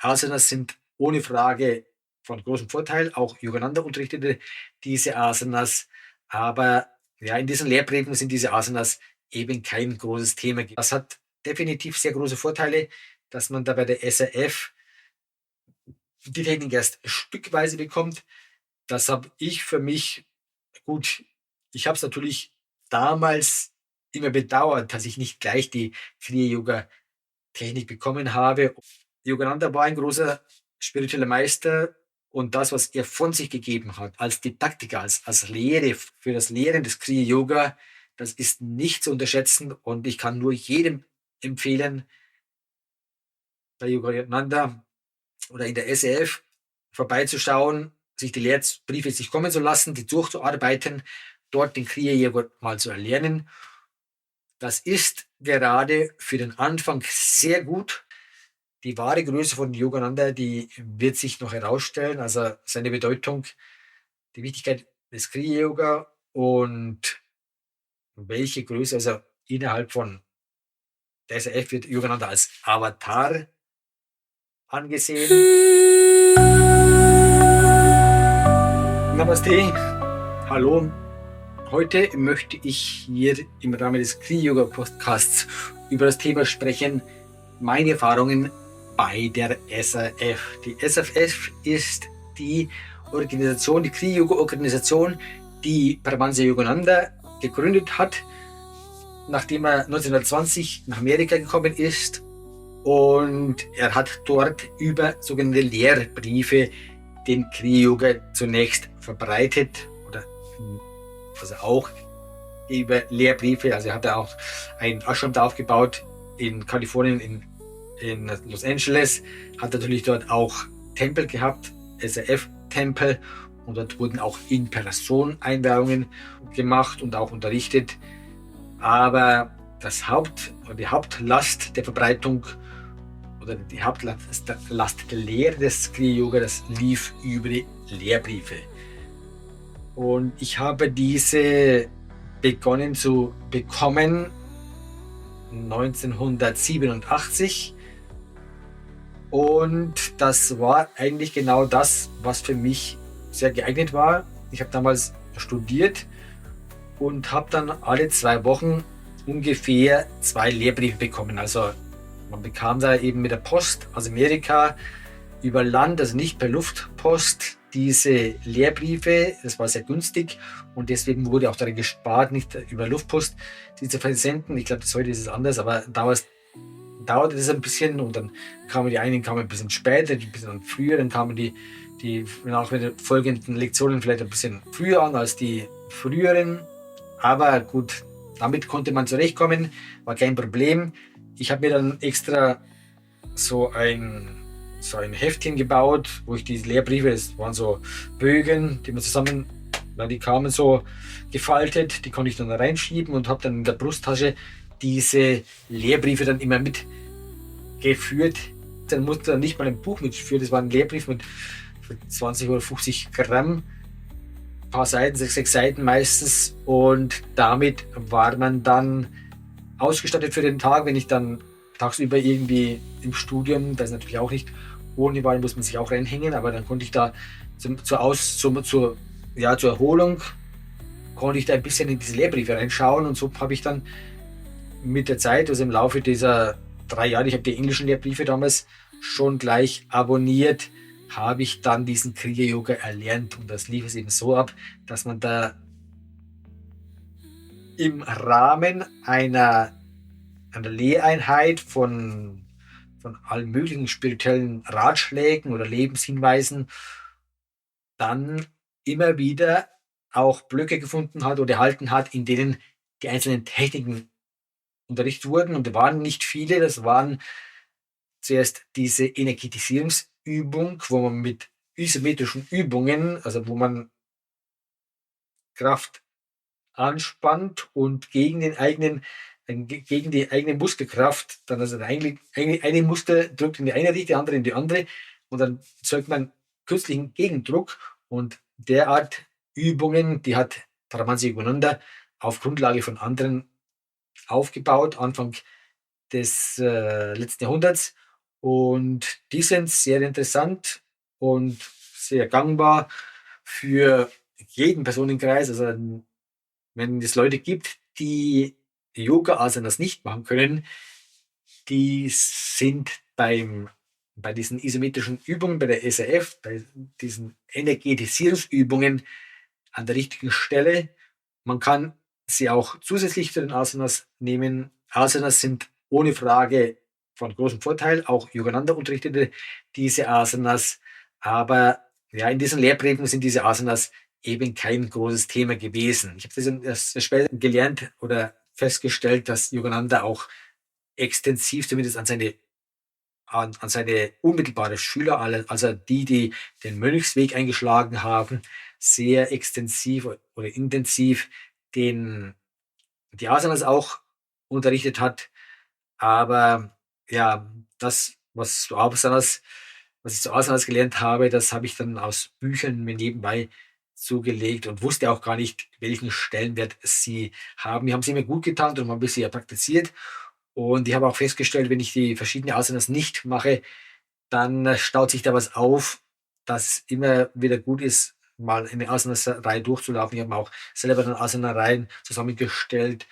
Asanas sind ohne Frage von großem Vorteil. Auch Yogananda unterrichtete diese Asanas. Aber ja, in diesen Lehrbriefen sind diese Asanas eben kein großes Thema. Das hat definitiv sehr große Vorteile, dass man da bei der SRF die Technik erst stückweise bekommt. Das habe ich für mich, gut, ich habe es natürlich damals immer bedauert, dass ich nicht gleich die Kriya-Yoga-Technik bekommen habe. Yogananda war ein großer spiritueller Meister und das, was er von sich gegeben hat, als Didaktiker, als Lehre, für das Lehren des Kriya-Yoga, das ist nicht zu unterschätzen und ich kann nur jedem empfehlen, bei Yogananda oder in der SEF vorbeizuschauen, sich die Lehrbriefe sich kommen zu lassen, die durchzuarbeiten, dort den Kriya-Yoga mal zu erlernen. Das ist gerade für den Anfang sehr gut. Die wahre Größe von Yogananda, die wird sich noch herausstellen, also seine Bedeutung, die Wichtigkeit des Kriya-Yoga und welche Größe, also innerhalb von der SRF wird Yogananda als Avatar angesehen. Namaste, hallo. Heute möchte ich hier im Rahmen des Kriya-Yoga-Podcasts über das Thema sprechen, meine Erfahrungen bei der SRF. Die SRF ist die Organisation, die Kriya-Yoga-Organisation, die Paramahansa Yogananda gegründet hat, nachdem er 1920 nach Amerika gekommen ist. Und er hat dort über sogenannte Lehrbriefe den Kriya-Yoga zunächst verbreitet oder also auch über Lehrbriefe. Also er hat auch ein Ashram da aufgebaut in Kalifornien, in Los Angeles, hat natürlich dort auch Tempel gehabt, SRF-Tempel, und dort wurden auch in Person Einweihungen gemacht und auch unterrichtet. Aber die Hauptlast der Verbreitung oder die Hauptlast der Lehre des Kriya-Yoga, das lief über die Lehrbriefe. Und ich habe diese begonnen zu bekommen 1987. Und das war eigentlich genau das, was für mich sehr geeignet war. Ich habe damals studiert und habe dann alle 2 Wochen ungefähr 2 Lehrbriefe bekommen. Also man bekam da eben mit der Post aus Amerika über Land, also nicht per Luftpost, diese Lehrbriefe. Das war sehr günstig und deswegen wurde auch daran gespart, nicht über Luftpost sie zu versenden. Ich glaube, heute ist es anders, aber damals dauerte das ein bisschen und dann kamen die einen ein bisschen später, die ein bisschen früher, dann kamen die nach den folgenden Lektionen vielleicht ein bisschen früher an als die früheren. Aber gut, damit konnte man zurechtkommen, war kein Problem. Ich habe mir dann extra so ein Heftchen gebaut, wo ich die Lehrbriefe, das waren so Bögen, die man zusammen, die kamen so gefaltet, die konnte ich dann reinschieben und habe dann in der Brusttasche diese Lehrbriefe dann immer mitgeführt. Dann musste dann nicht mal ein Buch mitführen, das war ein Lehrbrief mit 20 oder 50 Gramm, ein paar Seiten, 6 Seiten meistens, und damit war man dann ausgestattet für den Tag. Wenn ich dann tagsüber irgendwie im Studium, das ist natürlich auch nicht ohne, weil muss man sich auch reinhängen, aber dann konnte ich da zur Erholung konnte ich da ein bisschen in diese Lehrbriefe reinschauen, und so habe ich dann mit der Zeit, also im Laufe dieser 3 Jahre, ich habe die englischen Lehrbriefe damals schon gleich abonniert, habe ich dann diesen Kriya-Yoga erlernt, und das lief es eben so ab, dass man da im Rahmen einer Lehreinheit von allen möglichen spirituellen Ratschlägen oder Lebenshinweisen dann immer wieder auch Blöcke gefunden hat oder erhalten hat, in denen die einzelnen Techniken unterrichtet wurden. Und da waren nicht viele, das waren zuerst diese Energetisierungsübung, wo man mit isometrischen Übungen, also wo man Kraft anspannt und gegen die eigene Muskelkraft, dann also eine Muskel drückt in die eine Richtung, die andere in die andere, und dann erzeugt man künstlichen Gegendruck, und derart Übungen, die hat Paramahansa Yogananda auf Grundlage von anderen aufgebaut, Anfang des letzten Jahrhunderts, Und die sind sehr interessant und sehr gangbar für jeden Personenkreis. Also wenn es Leute gibt, die Yoga-Asanas nicht machen können, die sind bei diesen isometrischen Übungen, bei der SRF, bei diesen Energetisierungsübungen an der richtigen Stelle. Man kann sie auch zusätzlich zu den Asanas nehmen. Asanas sind ohne Frage von großem Vorteil, auch Yogananda unterrichtete diese Asanas, aber ja, in diesen Lehrbriefen sind diese Asanas eben kein großes Thema gewesen. Ich habe das erst später gelernt oder festgestellt, dass Yogananda auch extensiv, zumindest an seine unmittelbare Schüler, also die den Mönchsweg eingeschlagen haben, sehr extensiv oder intensiv den, die Asanas auch unterrichtet hat. Aber ja, was ich zu Asanas gelernt habe, das habe ich dann aus Büchern mir nebenbei zugelegt und wusste auch gar nicht, welchen Stellenwert sie haben. Mir haben sie mir gut getan und habe sie ja praktiziert. Und ich habe auch festgestellt, wenn ich die verschiedenen Asanas nicht mache, dann staut sich da was auf, das immer wieder gut ist, mal eine Asana-Reihe durchzulaufen. Ich habe mir auch selber dann Asana-Reihen zusammengestellt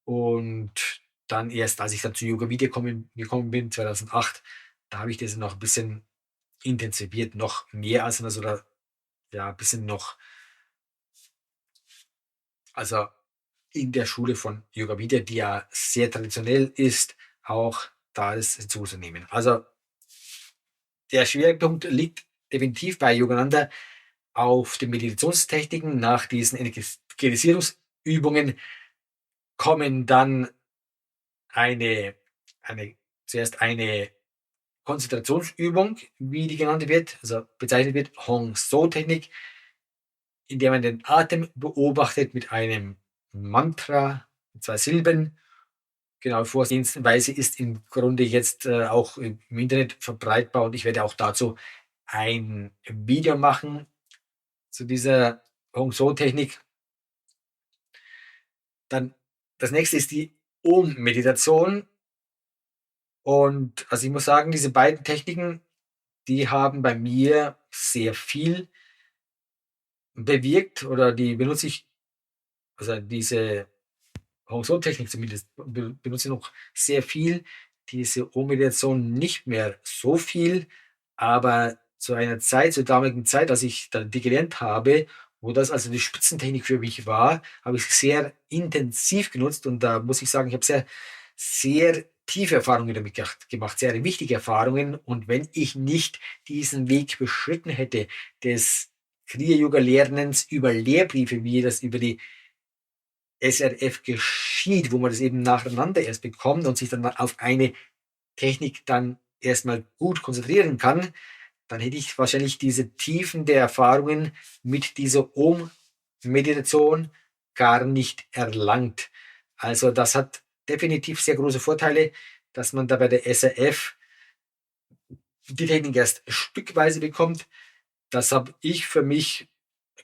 und dann erst, als ich dann zu Yoga Vidya gekommen bin, 2008, da habe ich das noch ein bisschen intensiviert, noch mehr Asanas oder ja, ein bisschen noch, also in der Schule von Yoga Vidya, die ja sehr traditionell ist, auch da ist hinzuzunehmen. Also der Schwerpunkt liegt definitiv bei Yogananda auf den Meditationstechniken. Nach diesen Energetisierungsübungen kommen dann eine, eine, zuerst eine Konzentrationsübung, wie die genannt wird, also bezeichnet wird, Hong-So-Technik, in der man den Atem beobachtet mit einem Mantra, mit 2 Silben. Genau, Vorgehensweise ist im Grunde jetzt auch im Internet verbreitbar und ich werde auch dazu ein Video machen zu dieser Hong-So-Technik. Dann das nächste ist die Om-Meditation. Und also ich muss sagen, diese beiden Techniken, die haben bei mir sehr viel bewirkt oder die benutze ich, also diese Hong-So-Technik zumindest, benutze ich noch sehr viel. Diese Om-Meditation nicht mehr so viel, aber zu einer Zeit, zur damaligen Zeit, als ich dann die gelernt habe, wo das also die Spitzentechnik für mich war, habe ich sehr intensiv genutzt und da muss ich sagen, ich habe sehr tiefe Erfahrungen damit gemacht, sehr wichtige Erfahrungen. Und wenn ich nicht diesen Weg beschritten hätte, des Kriya-Yoga-Lernens über Lehrbriefe, wie das über die SRF geschieht, wo man das eben nacheinander erst bekommt und sich dann auf eine Technik dann erstmal gut konzentrieren kann, dann hätte ich wahrscheinlich diese Tiefen der Erfahrungen mit dieser Om-Meditation gar nicht erlangt. Also das hat definitiv sehr große Vorteile, dass man da bei der SRF die Technik erst stückweise bekommt. Das habe ich für mich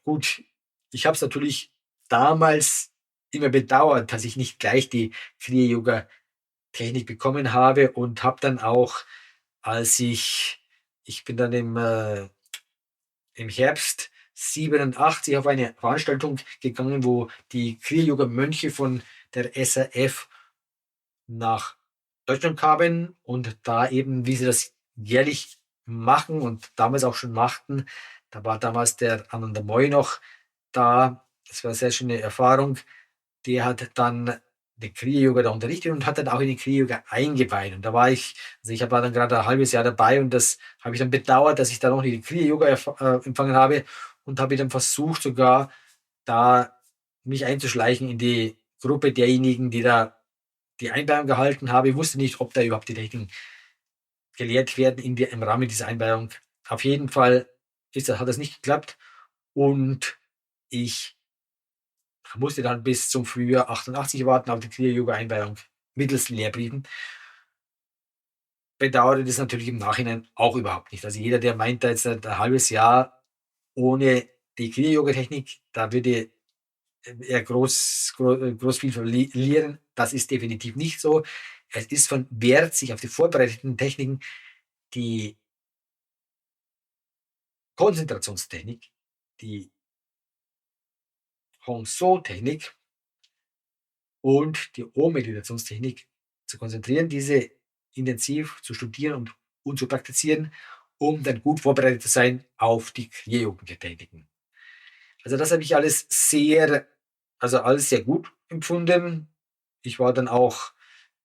gut. Ich habe es natürlich damals immer bedauert, dass ich nicht gleich die Kriya-Yoga-Technik bekommen habe und habe dann auch, als ich bin dann im Herbst 87 auf eine Veranstaltung gegangen, wo die Kriya-Yoga-Mönche von der SRF nach Deutschland kamen und da eben, wie sie das jährlich machen und damals auch schon machten, da war damals der Ananda Moy noch da. Das war eine sehr schöne Erfahrung. Der hat dann den Kriya-Yoga da unterrichtet und hat dann auch in den Kriya-Yoga eingeweiht. Und da war ich, also ich war dann gerade ein halbes Jahr dabei und das habe ich dann bedauert, dass ich da noch nicht den Kriya-Yoga empfangen habe und habe dann versucht sogar da mich einzuschleichen in die Gruppe derjenigen, die da die Einweihung gehalten habe. Ich wusste nicht, ob da überhaupt die Techniken gelehrt werden im Rahmen dieser Einweihung. Auf jeden Fall hat das nicht geklappt und ich musste dann bis zum Frühjahr 88 warten auf die Kriya-Yoga-Einweihung mittels Lehrbriefen. Bedauerte das natürlich im Nachhinein auch überhaupt nicht. Also jeder, der meint, da jetzt ein halbes Jahr ohne die Kriya-Yoga-Technik, da würde er groß viel verlieren. Das ist definitiv nicht so. Es ist von Wert, sich auf die vorbereiteten Techniken die Konzentrationstechnik, die Hong-So-Technik und die Om-Meditationstechnik zu konzentrieren, diese intensiv zu studieren und zu praktizieren, um dann gut vorbereitet zu sein auf die Kriya-Yoga-Techniken. Also das habe ich alles sehr gut empfunden. Ich war dann auch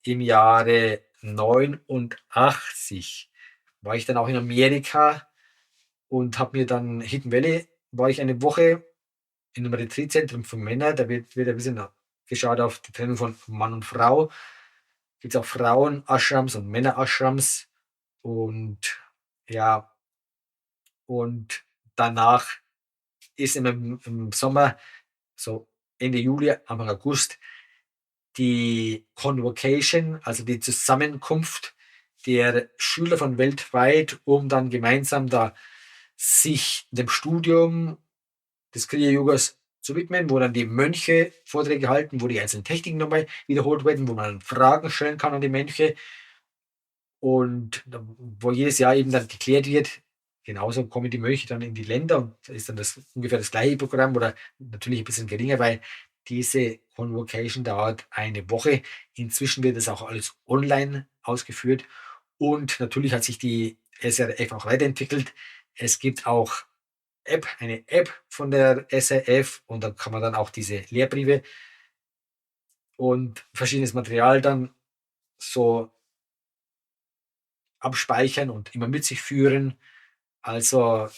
im Jahre 89, war ich dann auch in Amerika und habe mir dann Hidden Valley, war ich eine Woche in einem Retreatzentrum für Männer. Da wird ein bisschen geschaut auf die Trennung von Mann und Frau. Gibt es auch Frauen-Ashrams und Männer-Ashrams. Und ja, und danach ist im Sommer, so Ende Juli, Anfang August, die Convocation, also die Zusammenkunft der Schüler von weltweit, um dann gemeinsam da sich dem Studium des Kriya-Yogas zu widmen, wo dann die Mönche Vorträge halten, wo die einzelnen Techniken nochmal wiederholt werden, wo man Fragen stellen kann an die Mönche und wo jedes Jahr eben dann geklärt wird. Genauso kommen die Mönche dann in die Länder und da ist dann ungefähr das gleiche Programm oder natürlich ein bisschen geringer, weil diese Convocation dauert eine Woche. Inzwischen wird das auch alles online ausgeführt und natürlich hat sich die SRF auch weiterentwickelt. Es gibt auch eine App von der SRF und da kann man dann auch diese Lehrbriefe und verschiedenes Material dann so abspeichern und immer mit sich führen. Also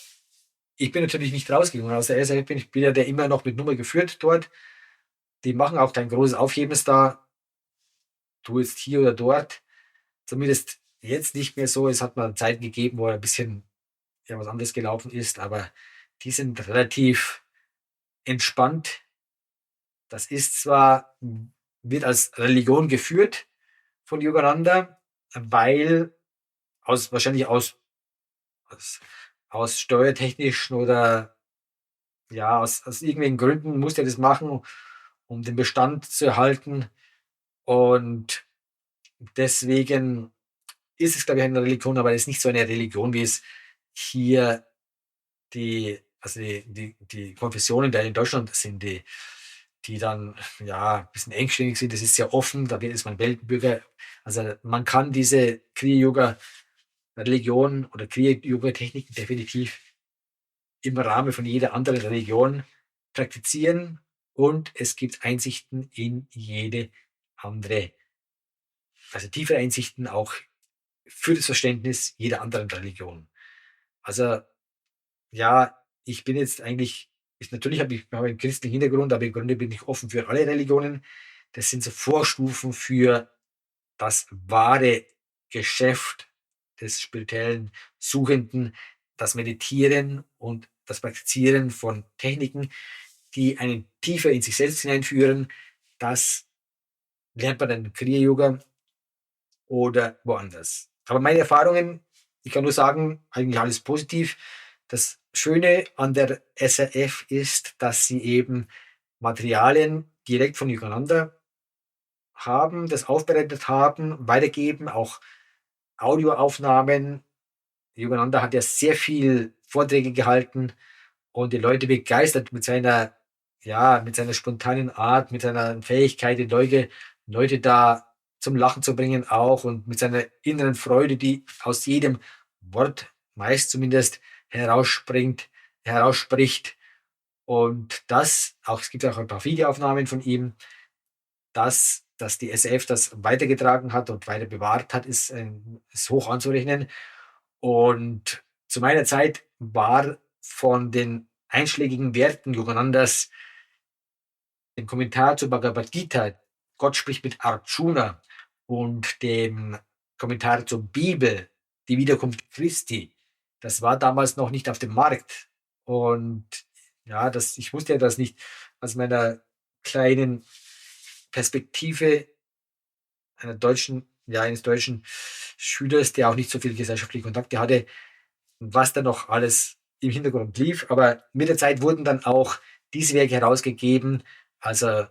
ich bin natürlich nicht rausgegangen aus der SRF, ich bin ja der immer noch mit Nummer geführt dort. Die machen auch kein großes Aufhebens da, du jetzt hier oder dort. Zumindest jetzt nicht mehr so. Es hat mal Zeiten gegeben, wo ein bisschen ja, was anderes gelaufen ist, aber die sind relativ entspannt. Das ist zwar, wird als Religion geführt von Yogananda, weil wahrscheinlich aus, aus steuertechnischen oder ja, aus irgendwelchen Gründen muss er das machen, um den Bestand zu erhalten. Und deswegen ist es, glaube ich, eine Religion, aber es ist nicht so eine Religion, wie es hier die Konfessionen, die in Deutschland sind, die dann ja ein bisschen engständig sind. Das ist sehr offen, da ist man Weltbürger. Also man kann diese Kriya-Yoga-Religion oder Kriya-Yoga-Techniken definitiv im Rahmen von jeder anderen Religion praktizieren und es gibt Einsichten in jede andere, also tiefere Einsichten auch für das Verständnis jeder anderen Religion. Also ja, ich bin jetzt eigentlich, natürlich habe ich einen christlichen Hintergrund, aber im Grunde bin ich offen für alle Religionen. Das sind so Vorstufen für das wahre Geschäft des spirituellen Suchenden, das Meditieren und das Praktizieren von Techniken, die einen tiefer in sich selbst hineinführen. Das lernt man dann im Kriya-Yoga oder woanders. Aber meine Erfahrungen, ich kann nur sagen, eigentlich alles positiv. Das Schöne an der SRF ist, dass sie eben Materialien direkt von Yogananda haben, das aufbereitet haben, weitergeben, auch Audioaufnahmen. Yogananda hat ja sehr viel Vorträge gehalten und die Leute begeistert mit seiner spontanen Art, mit seiner Fähigkeit, die Leute da zum Lachen zu bringen auch und mit seiner inneren Freude, die aus jedem Wort meist zumindest herausspricht. Und es gibt auch ein paar Videoaufnahmen von ihm, dass die SF das weitergetragen hat und weiter bewahrt hat, ist hoch anzurechnen. Und zu meiner Zeit war von den einschlägigen Werten Yoganandas dem Kommentar zur Bhagavad Gita, Gott spricht mit Arjuna, und dem Kommentar zur Bibel, die Wiederkunft Christi, das war damals noch nicht auf dem Markt. Und ja, ich wusste ja das nicht aus meiner kleinen Perspektive eines deutschen Schülers, der auch nicht so viele gesellschaftliche Kontakte hatte, was da noch alles im Hintergrund lief. Aber mit der Zeit wurden dann auch diese Werke herausgegeben. Also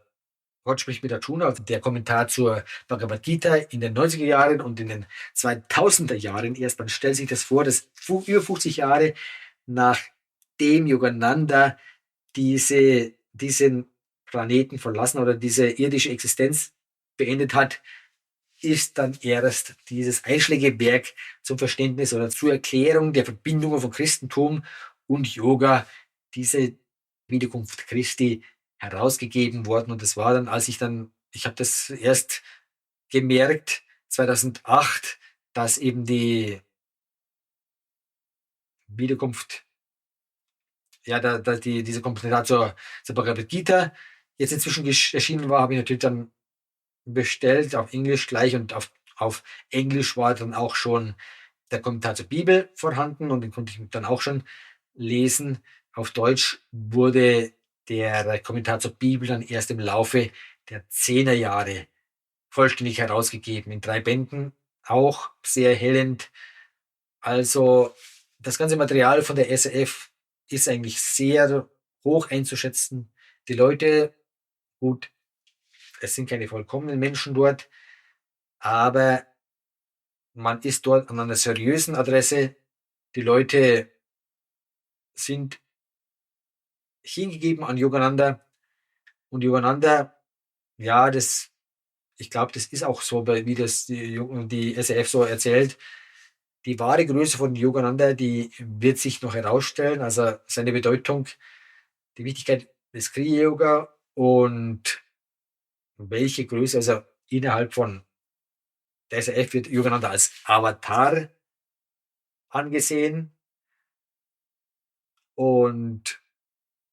Gott spricht mit Arjuna, also der Kommentar zur Bhagavad Gita in den 90er Jahren und in den 2000er Jahren erst. Man stellt sich das vor, dass über 50 Jahre nachdem Yogananda diesen Planeten verlassen oder diese irdische Existenz beendet hat, ist dann erst dieses einschlägige Werk zum Verständnis oder zur Erklärung der Verbindungen von Christentum und Yoga, diese Wiederkunft Christi, herausgegeben worden. Und das war dann, ich habe das erst gemerkt, 2008, dass eben die Wiederkunft, ja, diese Kommentar zur Bhagavad Gita jetzt inzwischen erschienen war, habe ich natürlich dann bestellt, auf Englisch gleich, und auf Englisch war dann auch schon der Kommentar zur Bibel vorhanden und den konnte ich dann auch schon lesen. Auf Deutsch wurde der Kommentar zur Bibel dann erst im Laufe der 10er Jahre vollständig herausgegeben, in 3 Bänden, auch sehr erhellend. Also das ganze Material von der SRF ist eigentlich sehr hoch einzuschätzen. Die Leute, gut, es sind keine vollkommenen Menschen dort, aber man ist dort an einer seriösen Adresse. Die Leute sind hingegeben an Yogananda, und Yogananda, ja, ich glaube, das ist auch so, wie das die SRF so erzählt. Die wahre Größe von Yogananda, die wird sich noch herausstellen, also seine Bedeutung, die Wichtigkeit des Kriya-Yoga und welche Größe, also innerhalb von der SRF wird Yogananda als Avatar angesehen, und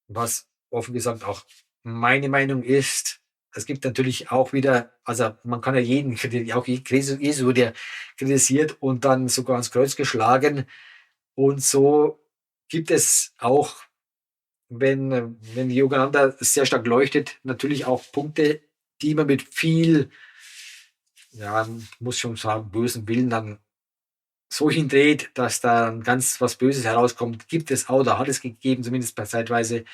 was offen gesagt auch meine Meinung ist, es gibt natürlich auch wieder, also man kann ja jeden, auch Jesu, der kritisiert und dann sogar ans Kreuz geschlagen, und so gibt es auch, wenn Yogananda sehr stark leuchtet, natürlich auch Punkte, die man mit viel, ja, muss schon sagen, bösen Willen dann so hindreht, dass da ganz was Böses herauskommt. Gibt es auch, da hat es gegeben, zumindest bei zeitweise.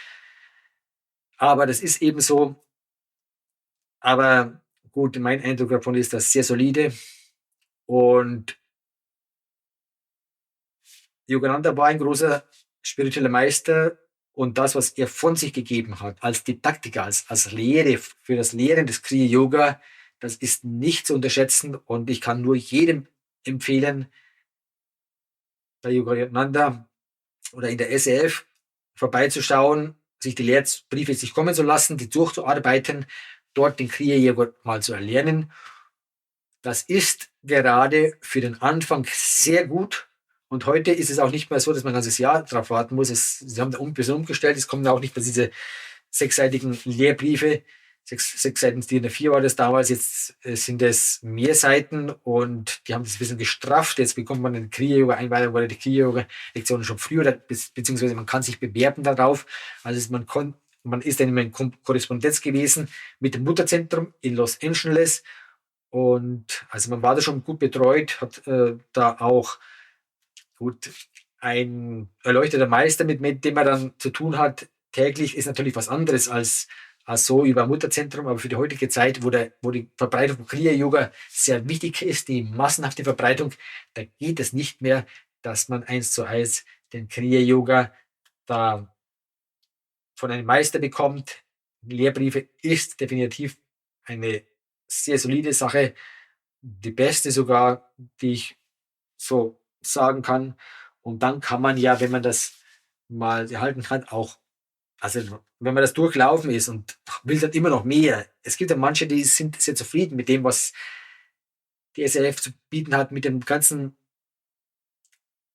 Aber das ist eben so. Aber gut, mein Eindruck davon ist das sehr solide. Und Yogananda war ein großer spiritueller Meister, und das, was er von sich gegeben hat, als Didaktiker, als Lehre für das Lehren des Kriya Yoga, das ist nicht zu unterschätzen, und ich kann nur jedem empfehlen, bei Yogananda oder in der SRF vorbeizuschauen, sich die Lehrbriefe sich kommen zu lassen, die durchzuarbeiten, dort den Kriya Yoga mal zu erlernen. Das ist gerade für den Anfang sehr gut. Und heute ist es auch nicht mehr so, dass man ein ganzes Jahr darauf warten muss. Sie haben da ein bisschen umgestellt. Es kommen auch nicht mehr diese 6-seitigen Lehrbriefe. 6 Seiten DIN A4 war das damals. Jetzt sind es mehr Seiten, und die haben das ein bisschen gestrafft. Jetzt bekommt man eine Kriya-Yoga-Einweisung oder die Kriya-Yoga-Lektionen schon früher, beziehungsweise man kann sich bewerben darauf. Also man ist dann in Korrespondenz gewesen mit dem Mutterzentrum in Los Angeles. Und also man war da schon gut betreut, hat da auch gut ein erleuchteter Meister, mit dem man dann zu tun hat. Täglich ist natürlich was anderes als so über Mutterzentrum, aber für die heutige Zeit, wo die Verbreitung von Kriya-Yoga sehr wichtig ist, die massenhafte Verbreitung, da geht es nicht mehr, dass man 1:1 den Kriya-Yoga da von einem Meister bekommt. Lehrbriefe ist definitiv eine sehr solide Sache, die beste sogar, die ich so sagen kann. Und dann kann man ja, wenn man das mal erhalten hat, auch, also wenn man das durchlaufen ist und will dann immer noch mehr. Es gibt ja manche, die sind sehr zufrieden mit dem, was die SRF zu bieten hat, mit der ganzen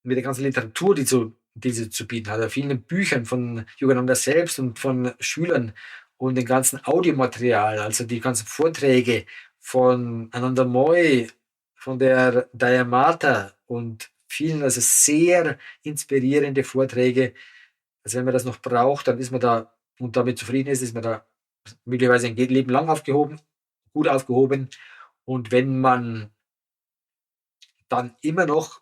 Literatur, die sie zu bieten hat, vielen Büchern von Yogananda selbst und von Schülern und dem ganzen Audiomaterial, also die ganzen Vorträge von Ananda Moy, von der Dayamata und vielen, also sehr inspirierende Vorträge. Also wenn man das noch braucht, dann ist man da und damit zufrieden ist man da möglicherweise ein Leben lang gut aufgehoben. Und wenn man dann immer noch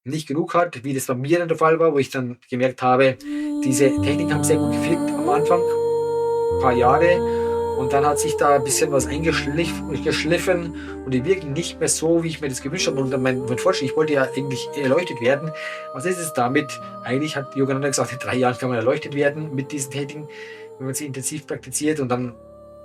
nicht genug hat, wie das bei mir dann der Fall war, wo ich dann gemerkt habe, diese Techniken haben sehr gut geflickt am Anfang, ein paar Jahre. Und dann hat sich da ein bisschen was geschliffen und die wirken nicht mehr so, wie ich mir das gewünscht habe. Und mein Fortschritt, ich wollte ja eigentlich erleuchtet werden. Was ist es damit? Eigentlich hat Yogananda gesagt, in 3 Jahren kann man erleuchtet werden mit diesen Techniken, wenn man sie intensiv praktiziert. Und dann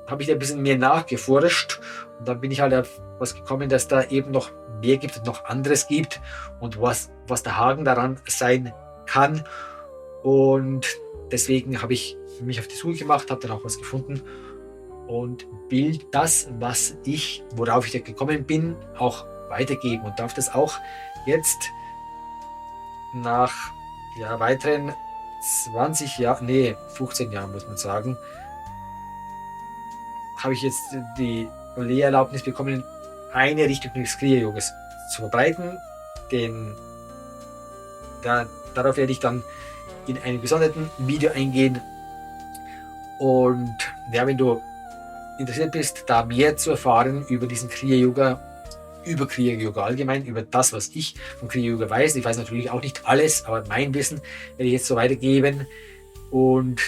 habe ich da ein bisschen mehr nachgeforscht. Und dann bin ich halt auf was gekommen, dass da eben noch mehr gibt und noch anderes gibt. Und was der Haken daran sein kann. Und deswegen habe ich mich auf die Suche gemacht, habe dann auch was gefunden. Und will das, worauf ich da gekommen bin, auch weitergeben und darf das auch jetzt nach weiteren 15 Jahren, muss man sagen, habe ich jetzt die Lehrerlaubnis bekommen, eine Richtung des Kriya-Yogas zu verbreiten. Darauf werde ich dann in einem gesonderten Video eingehen. Und wenn du interessiert bist, da mehr zu erfahren über diesen Kriya-Yoga, über Kriya-Yoga allgemein, über das, was ich vom Kriya-Yoga weiß. Ich weiß natürlich auch nicht alles, aber mein Wissen werde ich jetzt so weitergeben. Und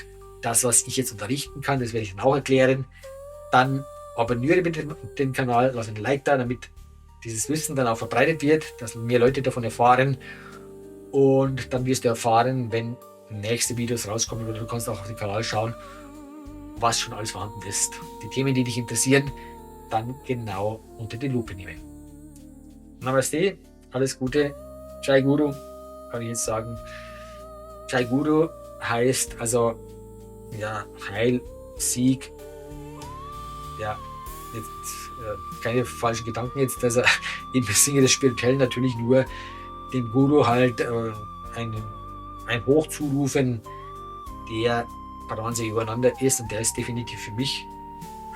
das, was ich jetzt unterrichten kann, das werde ich dann auch erklären. Dann abonniere bitte den Kanal, lass ein Like da, damit dieses Wissen dann auch verbreitet wird, dass mehr Leute davon erfahren. Und dann wirst du erfahren, wenn nächste Videos rauskommen, oder du kannst auch auf den Kanal schauen, was schon alles vorhanden ist. Die Themen, die dich interessieren, dann genau unter die Lupe nehmen. Namaste, alles Gute, Jai Guru, kann ich jetzt sagen. Jai Guru heißt also Heil, Sieg, jetzt keine falschen Gedanken jetzt, also im Sinne des Spirituellen natürlich nur dem Guru halt ein Hoch zurufen, der Paramahansa Yogananda ist, und der ist definitiv für mich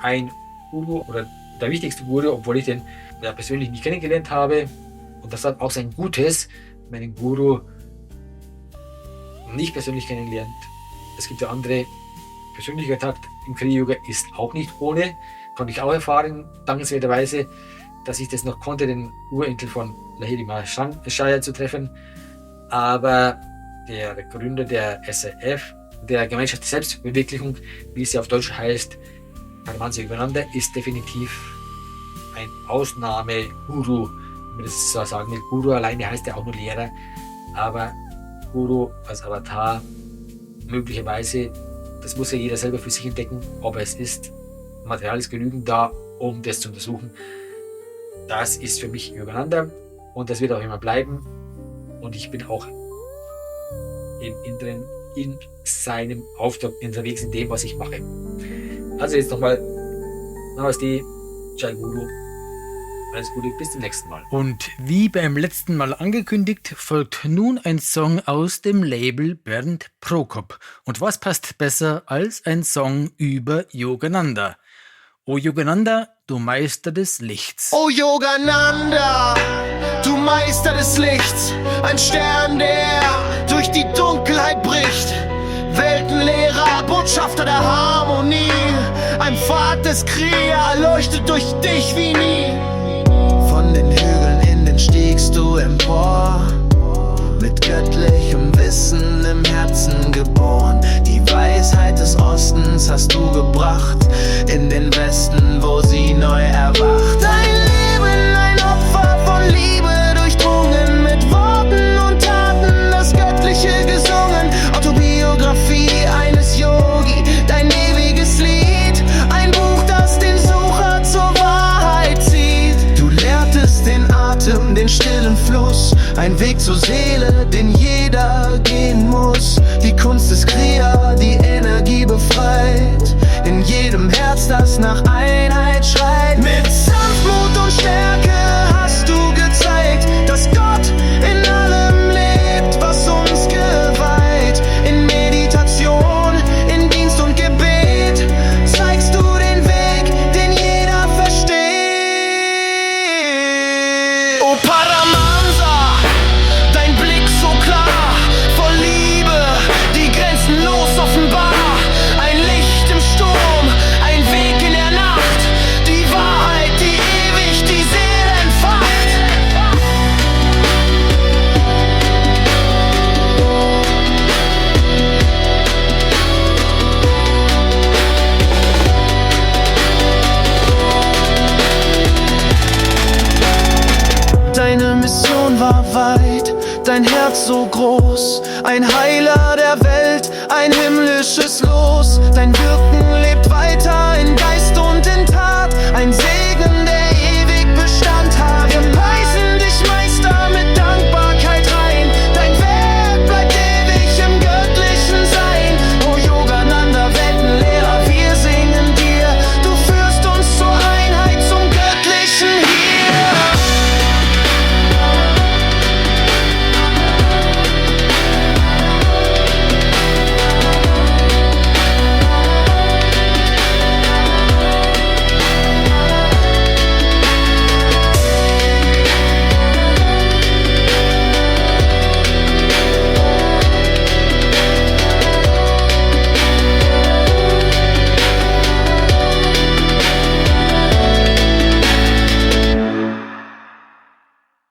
ein Guru oder der wichtigste Guru, obwohl ich den persönlich nicht kennengelernt habe, und das hat auch sein Gutes, meinen Guru nicht persönlich kennengelernt. Es gibt ja andere. Persönlicher Kontakt im Kriya-Yoga ist auch nicht ohne, konnte ich auch erfahren, dankenswerterweise, dass ich das noch konnte, den Urenkel von Lahiri Mahashaya zu treffen. Aber der Gründer der SRF, der Gemeinschaft der Selbstverwirklichung, wie es ja auf Deutsch heißt, Paramahansa Yogananda, ist definitiv ein Ausnahme-Guru, wenn man das so sagen will. Guru alleine heißt ja auch nur Lehrer, aber Guru als Avatar möglicherweise, das muss ja jeder selber für sich entdecken, ob es ist. Material ist genügend da, um das zu untersuchen. Das ist für mich Yogananda und das wird auch immer bleiben. Und ich bin auch im Inneren in seinem Auftrag unterwegs, in dem, was ich mache. Also jetzt nochmal Namaste, Jai Guru. Alles Gute, bis zum nächsten Mal. Und wie beim letzten Mal angekündigt, folgt nun ein Song aus dem Label Bernd Prokop. Und was passt besser als ein Song über Yogananda? O Yogananda, du Meister des Lichts. O Yogananda, du Meister des Lichts, ein Stern, der durch die Dunkelheit bricht. Weltenlehrer, Botschafter der Harmonie, ein Pfad des Kriya leuchtet durch dich wie nie. Von den Hügeln in den stiegst du empor, mit göttlichem Wissen im Herzen geboren. Die Weisheit des Ostens hast du gebracht, in den Westen, wo sie neu erwacht. Dein Leben, ein Opfer von Liebe, durchdrungen mit Worten und Taten, das Göttliche gesungen. Autobiografie eines Yogi, dein ewiges Lied, ein Buch, das den Sucher zur Wahrheit zieht. Du lehrtest den Atem, den stillen Fluss, ein Weg zur Seele, den jeder gehen muss. Die Kunst des Kriya, die Energie befreit, in jedem Herz, das nach Einheit schreit. Mit Sanftmut und Stärke hast du gezeigt, dass Gott in allem lebt, was uns geweiht. In Meditation, in Dienst und Gebet zeigst du den Weg, den jeder versteht. O Paramahansa, dein Blick so groß, ein Heiler der Welt, ein himmlisches Los. Dein Wirken lebt weiter in Geist und in Tat, ein